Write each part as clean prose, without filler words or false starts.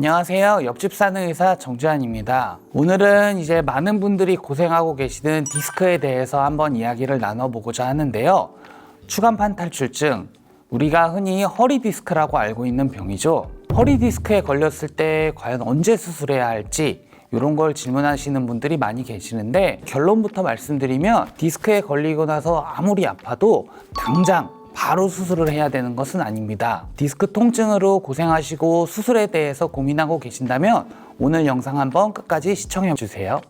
안녕하세요. 옆집 사는 의사 정주환입니다. 오늘은 이제 많은 분들이 고생하고 계시는 디스크에 대해서 한번 이야기를 나눠보고자 하는데요. 추간판 탈출증, 우리가 흔히 허리 디스크라고 알고 있는 병이죠. 허리 디스크에 걸렸을 때 과연 언제 수술해야 할지 이런 걸 질문하시는 분들이 많이 계시는데, 결론부터 말씀드리면 디스크에 걸리고 나서 아무리 아파도 당장 바로 수술을 해야 되는 것은 아닙니다. 디스크 통증으로 고생하시고 수술에 대해서 고민하고 계신다면 오늘 영상 한번 끝까지 시청해 주세요.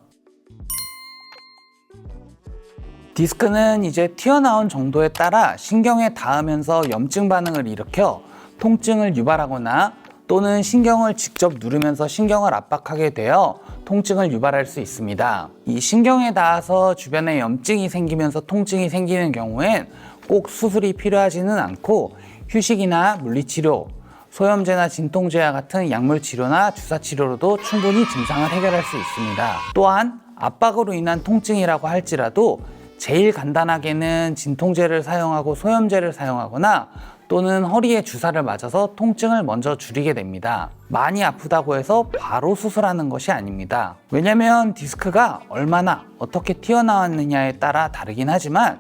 디스크는 이제 튀어나온 정도에 따라 신경에 닿으면서 염증 반응을 일으켜 통증을 유발하거나 또는 신경을 직접 누르면서 신경을 압박하게 되어 통증을 유발할 수 있습니다. 이 신경에 닿아서 주변에 염증이 생기면서 통증이 생기는 경우엔 꼭 수술이 필요하지는 않고 휴식이나 물리치료, 소염제나 진통제와 같은 약물치료나 주사치료로도 충분히 증상을 해결할 수 있습니다. 또한 압박으로 인한 통증이라고 할지라도 제일 간단하게는 진통제를 사용하고 소염제를 사용하거나 또는 허리에 주사를 맞아서 통증을 먼저 줄이게 됩니다. 많이 아프다고 해서 바로 수술하는 것이 아닙니다. 왜냐면 디스크가 얼마나 어떻게 튀어나왔느냐에 따라 다르긴 하지만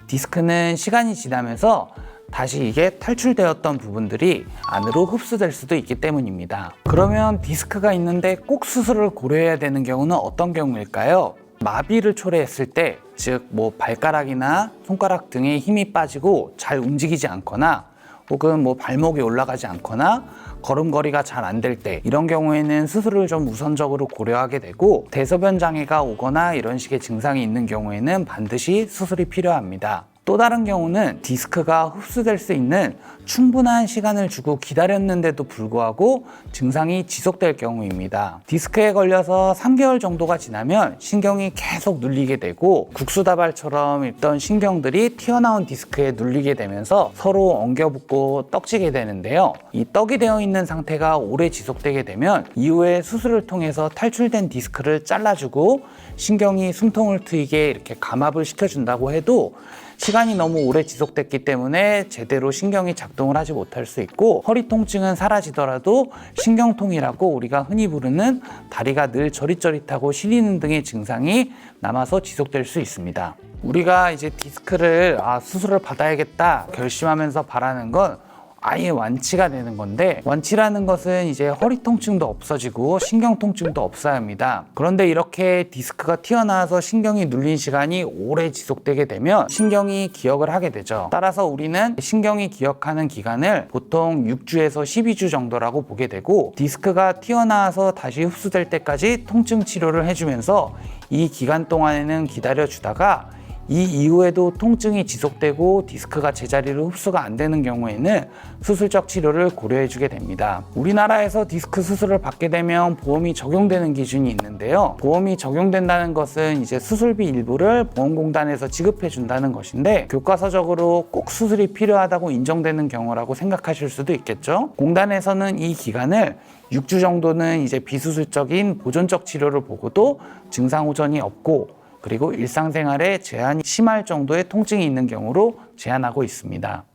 디스크는 시간이 지나면서 다시 이게 탈출되었던 부분들이 안으로 흡수될 수도 있기 때문입니다. 그러면 디스크가 있는데 꼭 수술을 고려해야 되는 경우는 어떤 경우일까요? 마비를 초래했을 때, 즉 발가락이나 손가락 등에 힘이 빠지고 잘 움직이지 않거나 혹은 발목이 올라가지 않거나 걸음걸이가 잘 안 될 때, 이런 경우에는 수술을 좀 우선적으로 고려하게 되고, 대소변 장애가 오거나 이런 식의 증상이 있는 경우에는 반드시 수술이 필요합니다. 또 다른 경우는 디스크가 흡수될 수 있는 충분한 시간을 주고 기다렸는데도 불구하고 증상이 지속될 경우입니다. 디스크에 걸려서 3개월 정도가 지나면 신경이 계속 눌리게 되고 국수다발처럼 있던 신경들이 튀어나온 디스크에 눌리게 되면서 서로 엉겨붙고 떡지게 되는데요. 이 떡이 되어 있는 상태가 오래 지속되게 되면 이후에 수술을 통해서 탈출된 디스크를 잘라주고 신경이 숨통을 트이게 이렇게 감압을 시켜준다고 해도 시간이 너무 오래 지속됐기 때문에 제대로 신경이 작동을 하지 못할 수 있고, 허리 통증은 사라지더라도 신경통이라고 우리가 흔히 부르는 다리가 늘 저릿저릿하고 시리는 등의 증상이 남아서 지속될 수 있습니다. 우리가 이제 디스크를 수술을 받아야겠다 결심하면서 바라는 건 아예 완치가 되는 건데, 완치라는 것은 이제 허리 통증도 없어지고 신경 통증도 없어야 합니다. 그런데 이렇게 디스크가 튀어나와서 신경이 눌린 시간이 오래 지속되게 되면 신경이 기억을 하게 되죠. 따라서 우리는 신경이 기억하는 기간을 보통 6주에서 12주 정도라고 보게 되고, 디스크가 튀어나와서 다시 흡수될 때까지 통증 치료를 해주면서 이 기간 동안에는 기다려주다가 이 이후에도 통증이 지속되고 디스크가 제자리로 흡수가 안 되는 경우에는 수술적 치료를 고려해 주게 됩니다. 우리나라에서 디스크 수술을 받게 되면 보험이 적용되는 기준이 있는데요. 보험이 적용된다는 것은 이제 수술비 일부를 보험공단에서 지급해 준다는 것인데, 교과서적으로 꼭 수술이 필요하다고 인정되는 경우라고 생각하실 수도 있겠죠. 공단에서는 이 기간을 6주 정도는 이제 비수술적인 보존적 치료를 보고도 증상 호전이 없고, 그리고 일상생활에 제한이 심할 정도의 통증이 있는 경우로 제한하고 있습니다.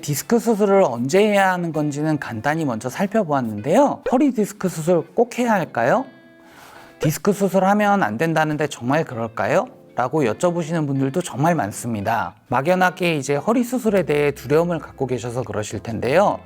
디스크 수술을 언제 해야 하는 건지는 간단히 먼저 살펴보았는데요. 허리 디스크 수술 꼭 해야 할까요? 디스크 수술하면 안 된다는데 정말 그럴까요? 라고 여쭤보시는 분들도 정말 많습니다. 막연하게 이제 허리 수술에 대해 두려움을 갖고 계셔서 그러실 텐데요.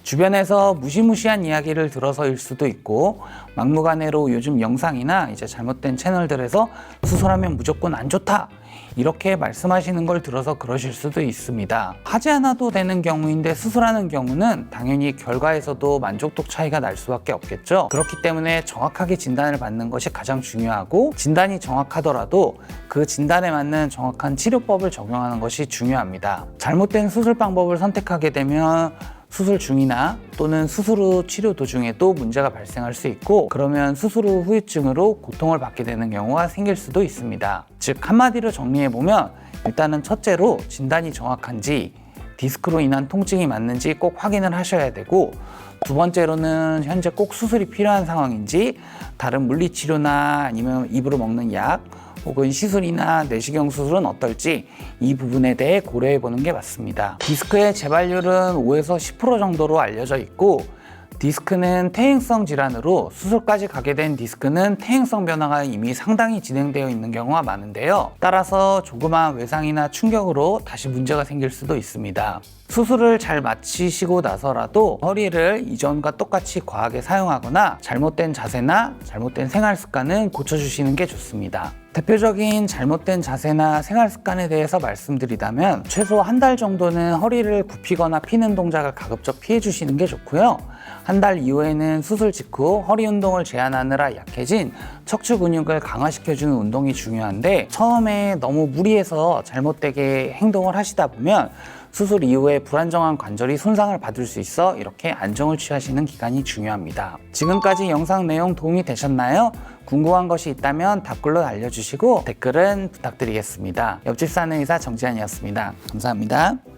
주변에서 무시무시한 이야기를 들어서일 수도 있고, 막무가내로 요즘 영상이나 이제 잘못된 채널들에서 수술하면 무조건 안 좋다 이렇게 말씀하시는 걸 들어서 그러실 수도 있습니다. 하지 않아도 되는 경우인데 수술하는 경우는 당연히 결과에서도 만족도 차이가 날 수밖에 없겠죠. 그렇기 때문에 정확하게 진단을 받는 것이 가장 중요하고, 진단이 정확하더라도 그 진단에 맞는 정확한 치료법을 적용하는 것이 중요합니다. 잘못된 수술 방법을 선택하게 되면 수술 중이나 또는 수술 후 치료 도중에도 문제가 발생할 수 있고, 그러면 수술 후 후유증으로 고통을 받게 되는 경우가 생길 수도 있습니다. 즉 한마디로 정리해보면, 일단은 첫째로 진단이 정확한지, 디스크로 인한 통증이 맞는지 꼭 확인을 하셔야 되고, 두 번째로는 현재 꼭 수술이 필요한 상황인지, 다른 물리치료나 아니면 입으로 먹는 약 혹은 시술이나 내시경 수술은 어떨지 이 부분에 대해 고려해 보는 게 맞습니다. 디스크의 재발률은 5에서 10% 정도로 알려져 있고, 디스크는 퇴행성 질환으로 수술까지 가게 된 디스크는 퇴행성 변화가 이미 상당히 진행되어 있는 경우가 많은데요. 따라서 조그마한 외상이나 충격으로 다시 문제가 생길 수도 있습니다. 수술을 잘 마치시고 나서라도 허리를 이전과 똑같이 과하게 사용하거나 잘못된 자세나 잘못된 생활 습관은 고쳐주시는 게 좋습니다. 대표적인 잘못된 자세나 생활 습관에 대해서 말씀드리자면 최소 한 달 정도는 허리를 굽히거나 피는 동작을 가급적 피해 주시는 게 좋고요. 한 달 이후에는 수술 직후 허리 운동을 제한하느라 약해진 척추 근육을 강화시켜주는 운동이 중요한데, 처음에 너무 무리해서 잘못되게 행동을 하시다 보면 수술 이후에 불안정한 관절이 손상을 받을 수 있어 이렇게 안정을 취하시는 기간이 중요합니다. 지금까지 영상 내용 도움이 되셨나요? 궁금한 것이 있다면 답글로 알려주시고 댓글은 부탁드리겠습니다. 옆집 사는 의사 정지환이었습니다. 감사합니다.